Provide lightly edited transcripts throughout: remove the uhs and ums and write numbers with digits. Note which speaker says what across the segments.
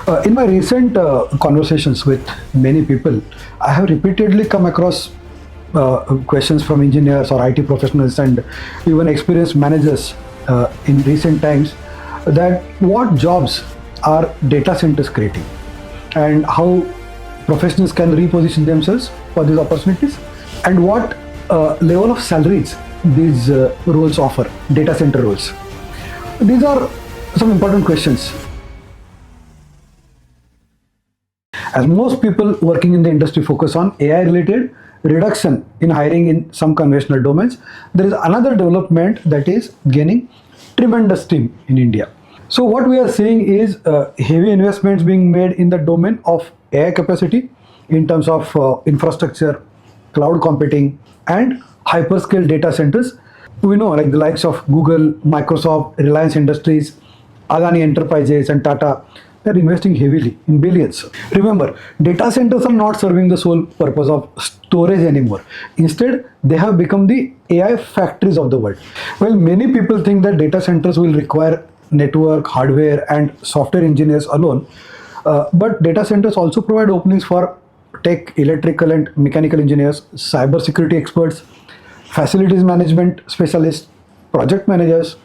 Speaker 1: In my recent conversations with many people, I have repeatedly come across questions from engineers or IT professionals and even experienced managers in recent times that what jobs are data centers creating and how professionals can reposition themselves for these opportunities and what level of salaries these roles offer, data center roles. These are some important questions. As most people working in the industry focus on AI related reduction in hiring in some conventional domains, there is another development that is gaining tremendous steam in India. So what we are seeing is heavy investments being made in the domain of AI capacity in terms of infrastructure, cloud computing and hyperscale data centers. We know like the likes of Google, Microsoft, Reliance Industries, Adani Enterprises and Tata, they're investing heavily in billions. Remember, data centers are not serving the sole purpose of storage anymore. Instead, they have become the AI factories of the world. Well, many people think that data centers will require network, hardware and software engineers alone. But data centers also provide openings for tech, electrical and mechanical engineers, cybersecurity experts, facilities management specialists, project managers,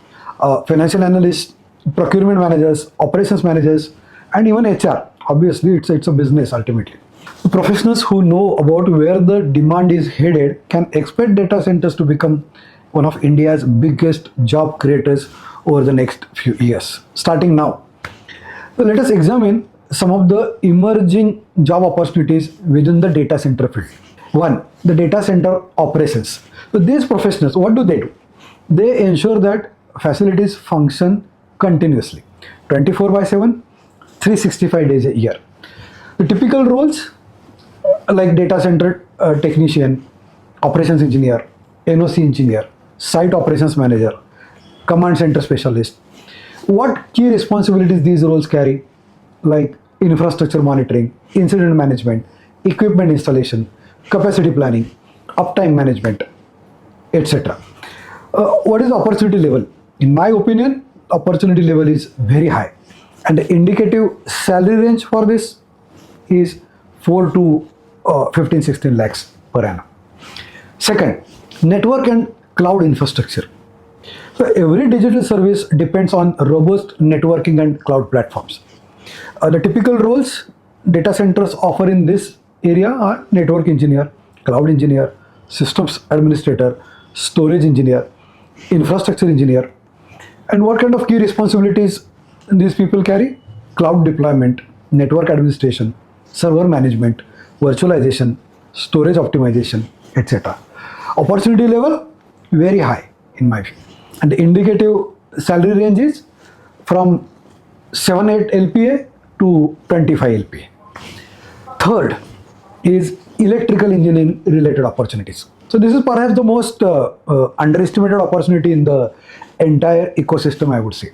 Speaker 1: financial analysts, procurement managers, operations managers, and even HR. Obviously, it's a business ultimately. The professionals who know about where the demand is headed can expect data centers to become one of India's biggest job creators over the next few years, starting now. So let us examine some of the emerging job opportunities within the data center field. One, the data center operations. So these professionals, what do? They ensure that facilities function continuously, 24/7, 365 days a year. The typical roles like data center technician, operations engineer, NOC engineer, site operations manager, command center specialist. What key responsibilities these roles carry? Like infrastructure monitoring, incident management, equipment installation, capacity planning, uptime management, etc. What is the opportunity level? In my opinion, opportunity level is very high and the indicative salary range for this is 4 to 15-16 lakhs per annum. Second, network and cloud infrastructure. So every digital service depends on robust networking and cloud platforms. The typical roles data centers offer in this area are network engineer, cloud engineer, systems administrator, storage engineer, infrastructure engineer. And what kind of key responsibilities these people carry? Cloud deployment, network administration, server management, virtualization, storage optimization, etc. Opportunity level, very high in my view. And the indicative salary range is from 7-8 LPA to 25 LPA. Third is electrical engineering related opportunities. So this is perhaps the most underestimated opportunity in the entire ecosystem, I would say.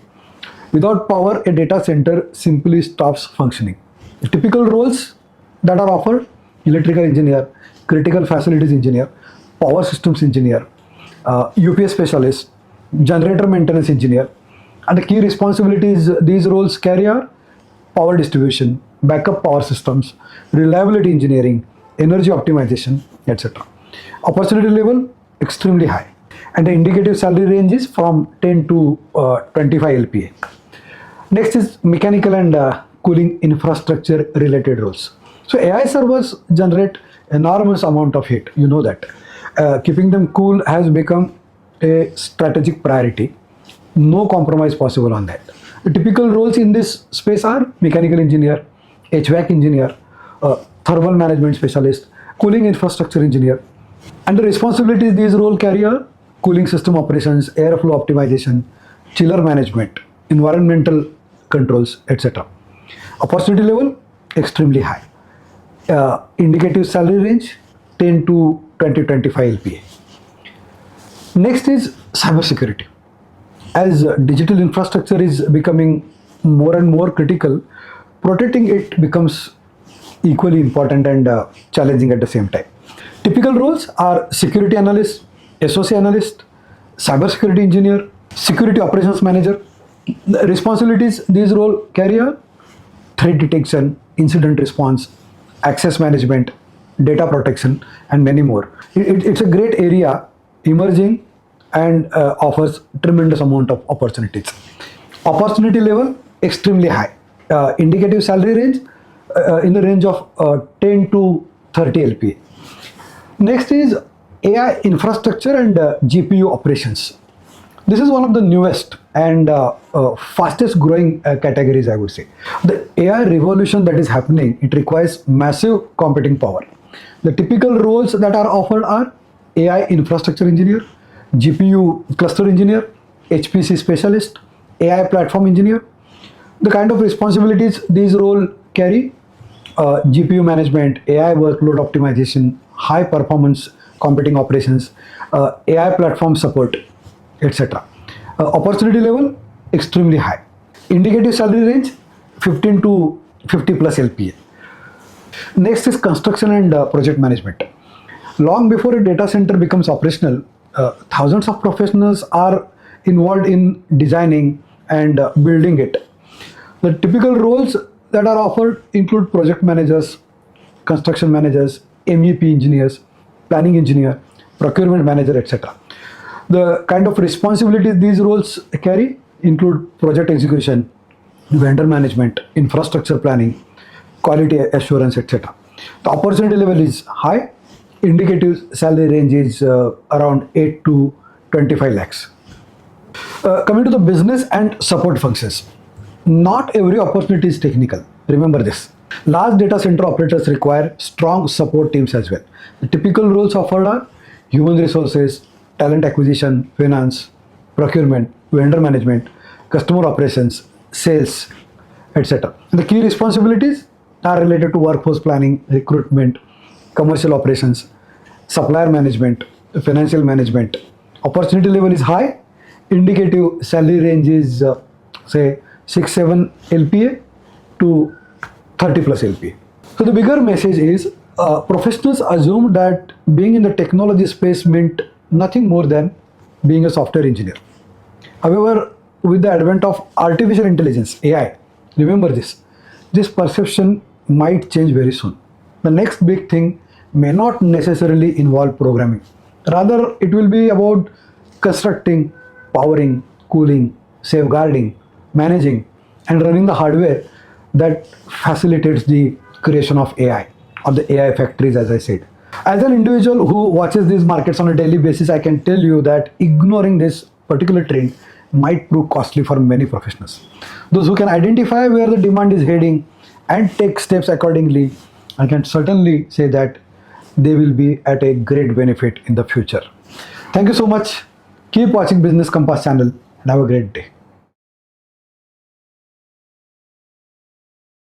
Speaker 1: Without power, a data center simply stops functioning. The typical roles that are offered: electrical engineer, critical facilities engineer, power systems engineer, UPS specialist, generator maintenance engineer. And the key responsibilities these roles carry are power distribution, backup power systems, reliability engineering, energy optimization, etc. Opportunity level, extremely high. And the indicative salary range is from 10 to 25 LPA. Next is mechanical and cooling infrastructure related roles. So AI servers generate enormous amount of heat, you know that. Keeping them cool has become a strategic priority. No compromise possible on that. The typical roles in this space are mechanical engineer, HVAC engineer, thermal management specialist, cooling infrastructure engineer. And the responsibilities these roles carry are cooling system operations, airflow optimization, chiller management, environmental controls, etc. Opportunity level, extremely high. Indicative salary range, 10 to 20-25 LPA. Next is cybersecurity. As digital infrastructure is becoming more and more critical, protecting it becomes equally important and challenging at the same time. Typical roles are security analyst, SOC analyst, cybersecurity engineer, security operations manager. The responsibilities these roles carry are threat detection, incident response, access management, data protection, and many more. It's a great area, emerging, and offers tremendous amount of opportunities. Opportunity level extremely high. Indicative salary range in the range of 10 to 30 LPA. Next is AI infrastructure and GPU operations. This is one of the newest and fastest growing categories, I would say. The AI revolution that is happening, it requires massive computing power. The typical roles that are offered are AI infrastructure engineer, GPU cluster engineer, HPC specialist, AI platform engineer. The kind of responsibilities these roles carry: GPU management, AI workload optimization, high performance computing operations, AI platform support, etc. Opportunity level extremely high. Indicative salary range 15 to 50 plus LPA. Next is construction and project management. Long before a data center becomes operational, thousands of professionals are involved in designing and building it. The typical roles that are offered include project managers, construction managers, MEP engineers, planning engineer, procurement manager, etc. The kind of responsibilities these roles carry include project execution, vendor management, infrastructure planning, quality assurance, etc. The opportunity level is high. Indicative salary range is around 8 to 25 lakhs. Coming to the business and support functions. Not every opportunity is technical. Remember this. Large data center operators require strong support teams as well. The typical roles offered are human resources, talent acquisition, finance, procurement, vendor management, customer operations, sales, etc. The key responsibilities are related to workforce planning, recruitment, commercial operations, supplier management, financial management. Opportunity level is high. Indicative salary range is say 6-7 LPA to 30 plus LPA. So the bigger message is professionals assume that being in the technology space meant nothing more than being a software engineer. However, with the advent of artificial intelligence, AI, remember this perception might change very soon. The next big thing may not necessarily involve programming. Rather, it will be about constructing, powering, cooling, safeguarding, managing, and running the hardware that facilitates the creation of AI, or the AI factories, as I said. As an individual who watches these markets on a daily basis, I can tell you that ignoring this particular trend might prove costly for many professionals. Those who can identify where the demand is heading and take steps accordingly, I can certainly say that they will be at a great benefit in the future. Thank you so much. Keep watching Business Compass channel and have a great day.